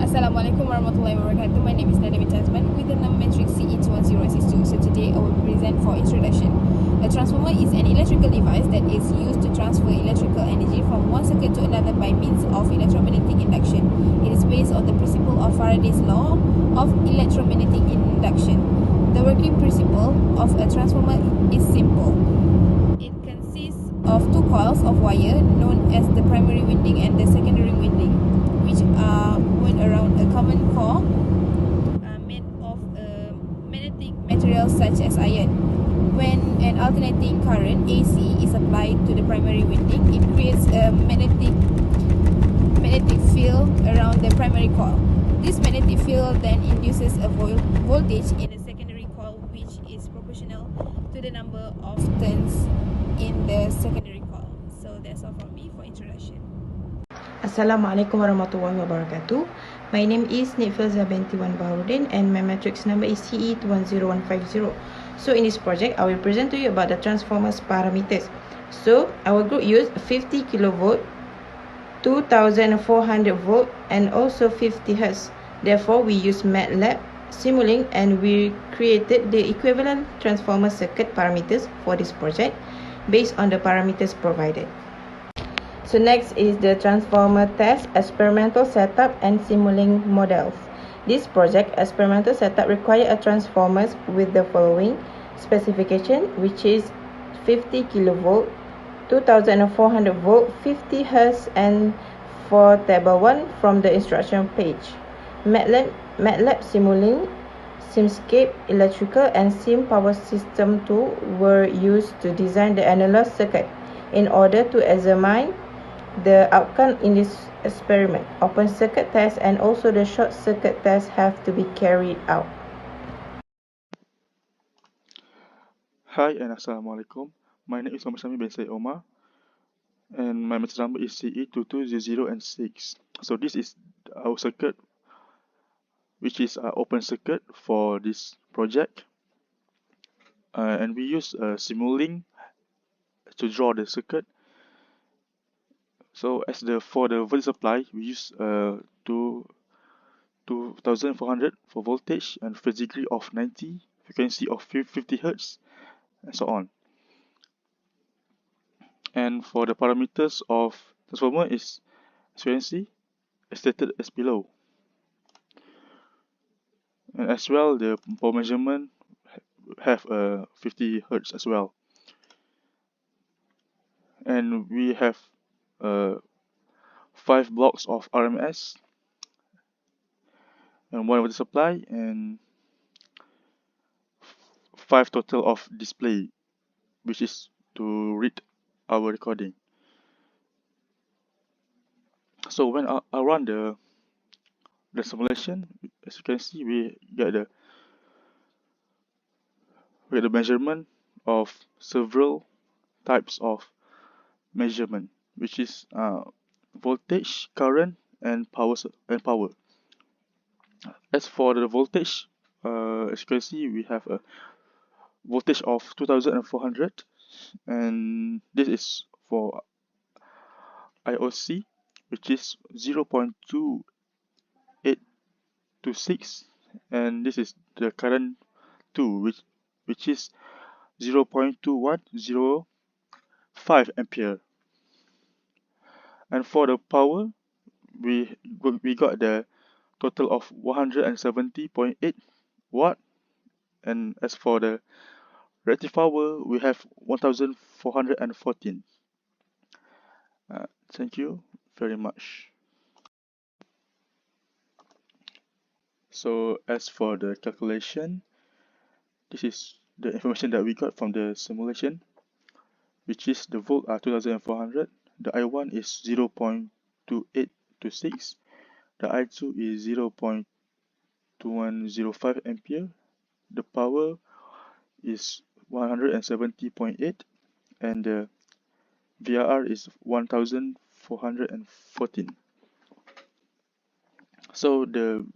Assalamualaikum warahmatullahi wabarakatuh. My name is Nada Tasman with the number matrix CE21062. So today I will present for introduction. A transformer is an electrical device that is used to transfer electrical energy from one circuit to another by means of electromagnetic induction. It is based on the principle of Faraday's law of electromagnetic induction. The working principle of a transformer is simple. It consists of two coils of wire known as the primary winding and the secondary winding, which are wound around a common core made of a magnetic material such as iron. When an alternating current AC is applied to the primary winding, it creates a magnetic field around the primary coil. This magnetic field then induces a voltage in the secondary coil, which is proportional to the number of turns in the secondary coil. So that's all from me for introduction. Assalamualaikum warahmatullahi wabarakatuh. My name is Nifilza binti Wan Baharudin and my matrix number is CE20150. So in this project, I will present to you about the transformers parameters. So our group used 50 kilovolt, 2400 volt and also 50 Hz. Therefore, we use MATLAB, Simulink and we created the equivalent transformer circuit parameters for this project based on the parameters provided. So next is the transformer test, experimental setup and Simulink models. This project experimental setup require a transformers with the following specification, which is 50 kilovolt, 2400 volt, 50 Hz and for table 1 from the instruction page. MATLAB Simulink, Simscape Electrical and Sim Power System 2 were used to design the analog circuit in order to examine the outcome in this experiment. Open circuit test and also the short circuit test have to be carried out. Hi and Assalamualaikum. My name is Muhammad Sami bin Said Omar and my matrix number is CE22006. So this is our circuit, which is an open circuit for this project, and we use Simulink to draw the circuit. So for the voltage supply, we use 2400 for voltage and phase degree of 90, frequency of 50 Hz, and so on. And for the parameters of transformer is frequency as stated as below. And as well, the power measurement have 50 Hz as well. And we have 5 blocks of RMS and 1 water supply and 5 total of display, which is to read our recording. So when I run the simulation, as you can see, we get the measurement of several types of measurement, which is voltage, current, and power. As for the voltage, as you can see, we have a voltage of 2400, and this is for IOC, which is 0.2826, and this is the current 2, which is 0.2105 ampere. And for the power, we got the total of 170.8 watt, and as for the reactive power, we have 1414. Thank you very much. So as for the calculation, this is the information that we got from the simulation, which is the volt are 2400, the I1 is 0.2826, the I2 is 0.2105 ampere, the power is 170.8, and the VRR is 1414. So the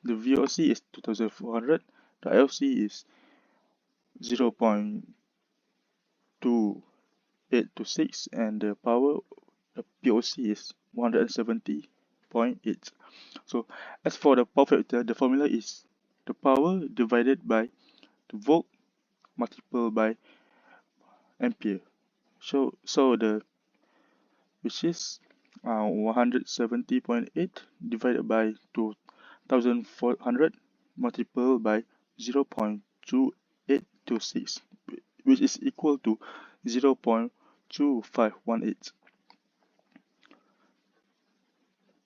VOC is 2400, the IOC is 0.2826, and the power, the POC is 170. 0.8. So as for the power factor, the formula is the power divided by the volt multiplied by ampere. So the which is 170.8 divided by 2400 multiplied by 0.2826, which is equal to 0.2518.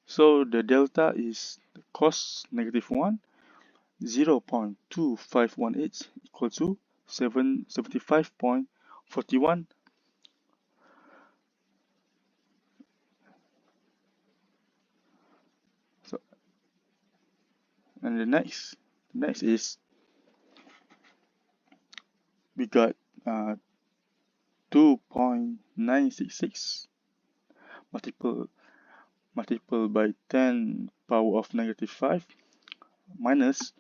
So the delta is cos -1, 0.2518 equal to 75.41. So, and the next is we got 2.966 multiplied by 10 power of -5 minus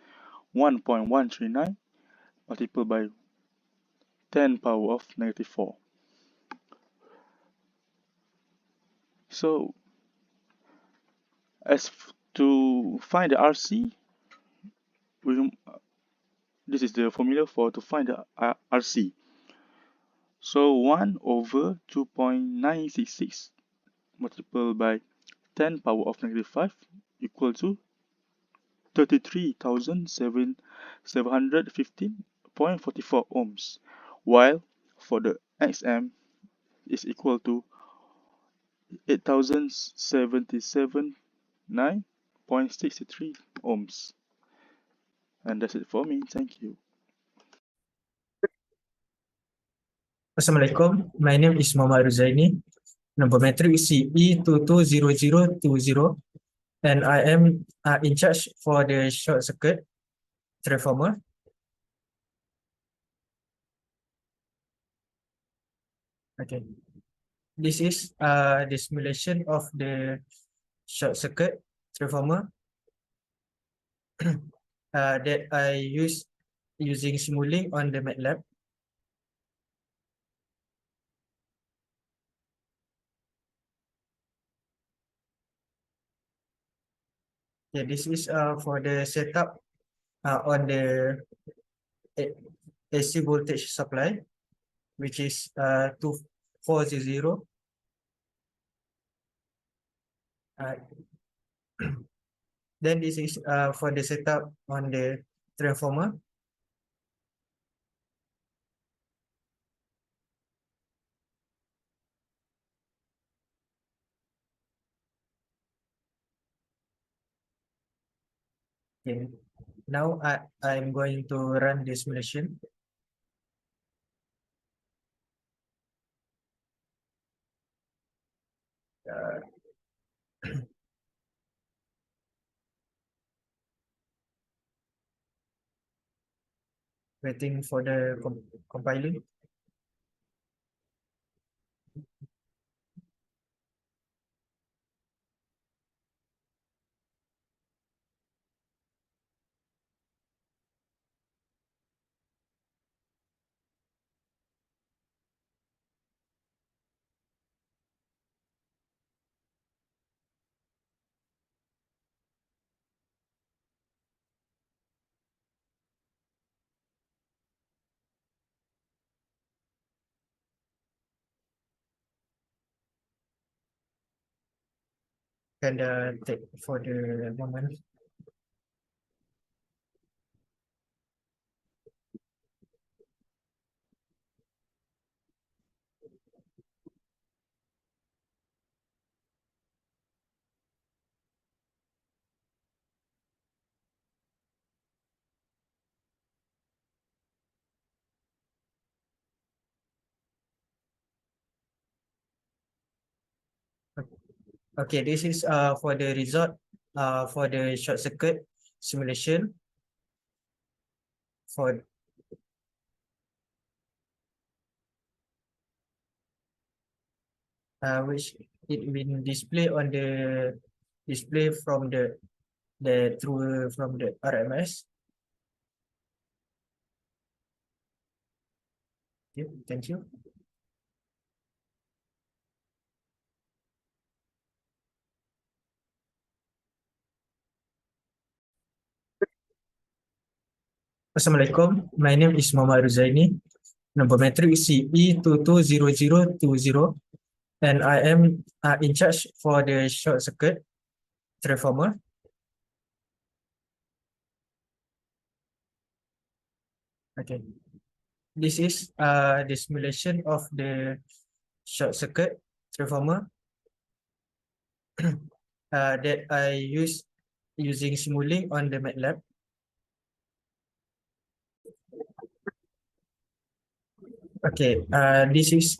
1.139 multiplied by 10 power of -4. So to find the RC, this is the formula for to find the RC. So 1 over 2.966 multiplied by 10 power of -5 equal to 33,715.44 ohms, while for the XM is equal to 8,077.9.63 ohms. And that's it for me. Thank you. Assalamualaikum. My name is Muhammad Ruzaini. Number matric is CE220020, and I am in charge for the short circuit transformer. Okay. This is the simulation of the short circuit transformer that I use using Simulink on the MATLAB. Yeah, this is for the setup on the AC voltage supply, which is 2400. Then this is for the setup on the transformer. Okay. Now I'm going to run this simulation. Waiting for the compiling. And take for the moment. Okay, this is for the result for the short circuit simulation for which it will display on the display from the through from the RMS. Okay, thank you. Assalamualaikum. My name is Muhammad Ruzaini. Number matric is CE220020, and I am in charge for the short circuit transformer. Okay. This is the simulation of the short circuit transformer that I use using Simulink on the MATLAB. Okay, this is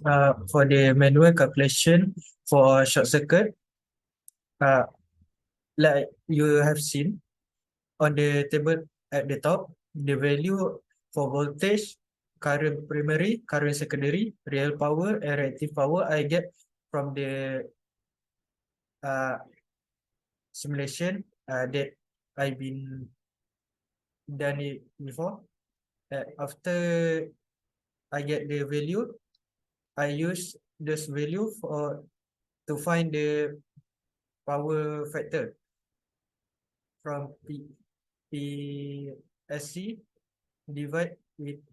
for the manual calculation for short circuit. Like you have seen on the table at the top, the value for voltage, current primary, current secondary, real power, and reactive power I get from the simulation that I've been done it before. After I get the value, I use this value to find the power factor from PSC divide with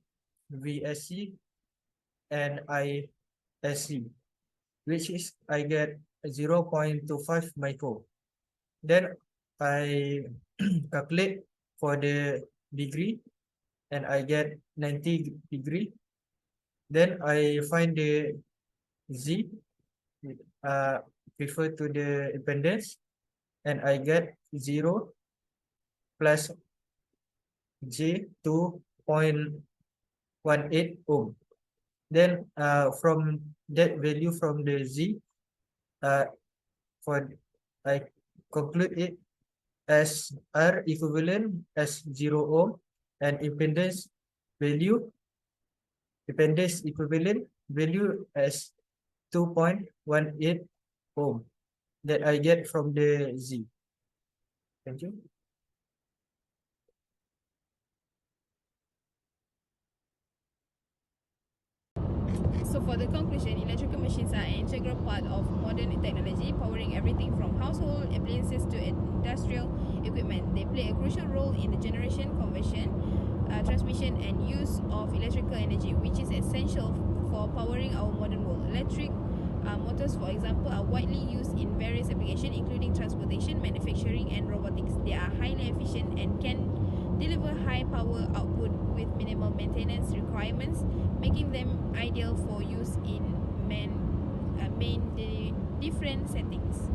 VSC and ISC, which is I get 0.25 micro. Then I calculate for the degree and I get 90 degree. Then I find the Z, refer to the impedance, and I get 0 plus J 2.18 ohm. Then from that value from the Z, I conclude it as R equivalent as 0 ohm and impedance equivalent value as 2.18 ohm that I get from the Z. Thank you. So for the conclusion, electrical machines are an integral part of modern technology, powering everything from household appliances to industrial equipment. They play a crucial role in the generation, conversion, transmission and use of electrical energy, which is essential for powering our modern world. Electric motors, for example, are widely used in various applications, including transportation, manufacturing and robotics. They are highly efficient and can deliver high power output with minimal maintenance requirements, making them ideal for use in different settings.